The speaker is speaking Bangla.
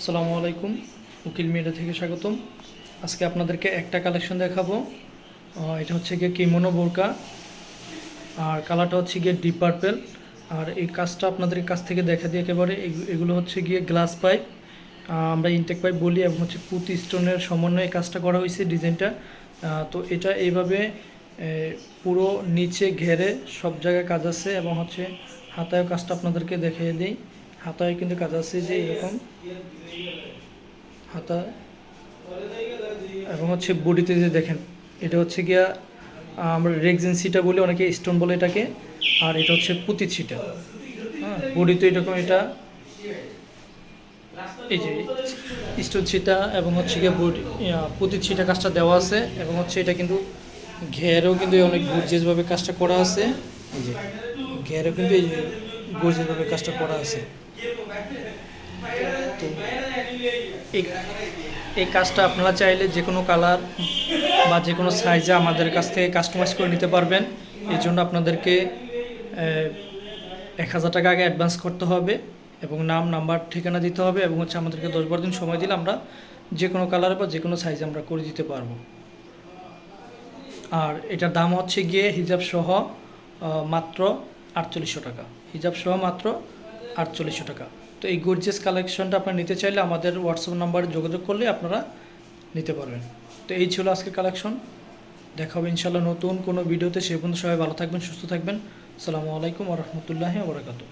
আসসালামু আলাইকুম, উকিল মিডিয়া থেকে স্বাগতম। আজকে আপনাদেরকে একটা কালেকশন দেখাবো। এটা হচ্ছে গিয়ে কিমোনো বোরকা, আর কালারটা হচ্ছে গিয়ে ডিপ পার্পেল। আর এই কাজটা আপনাদের কাছ থেকে দেখা দিয়ে একেবারে এগুলো হচ্ছে গিয়ে গ্লাস পাইপ, আমরা ইনটেক পাইপ বলি, এবং হচ্ছে পুঁতি স্টোনের সমন্বয়ে কাজটা করা হয়েছে ডিজাইনটা। তো এটা এইভাবে পুরো নিচে ঘেরে সব জায়গায় কাজ আছে, এবং হচ্ছে হাতায় কাজটা আপনাদেরকে দেখিয়ে দিই। হাতায় কিন্তু কাজ আছে যে এরকম হাতা, এবং হচ্ছে বডিতে যে দেখেন এটা হচ্ছে গিয়া আমরা রেক্সেন্সিটা বলি, অনেকে স্টোন বলে এটাকে। আর এটা হচ্ছে পুঁতি ছিটা। হ্যাঁ, বডিতে এরকম এটা এই যে স্টোন ছিটা, এবং হচ্ছে গিয়ে বডি পুঁতি ছিটা কাজটা দেওয়া আছে, এবং হচ্ছে এটা কিন্তু ঘেরেও কিন্তু অনেক গর্জিয়াসভাবে কাজটা করা আছে। এই যে ঘেরেও কিন্তু এই গর্জিয়াসভাবে কাজটা করা আছে। তো এই এই কাজটা আপনারা চাইলে যে কোনো কালার বা যে কোনো সাইজে আমাদের কাছ থেকে কাস্টমাইজ করে নিতে পারবেন। এই জন্য আপনাদেরকে 1,000 টাকা আগে অ্যাডভান্স করতে হবে, এবং নাম, নাম্বার, ঠিকানা দিতে হবে, এবং হচ্ছে আমাদেরকে 10-12 দিন সময় দিলে আমরা যে কোনো কালার বা যে কোনো সাইজে আমরা করে দিতে পারবো। আর এটার দাম হচ্ছে গিয়ে হিজাব সহ মাত্র 4800 টাকা। হিজাব সহ মাত্র 4800 টাকা। তো এই গর্জিয়াস কালেকশনটা আপনারা নিতে চাইলে আমাদের হোয়াটসঅ্যাপ নাম্বারে যোগাযোগ করলে আপনারা নিতে পারবেন। তো এই ছিল আজকের কালেকশন। দেখা হবে ইনশাল্লাহ নতুন কোনো ভিডিওতে। সে পর্যন্ত সবাই ভালো থাকবেন, সুস্থ থাকবেন। আসসালামু আলাইকুম ওয়া রাহমাতুল্লাহি ওয়া বারাকাতুহু।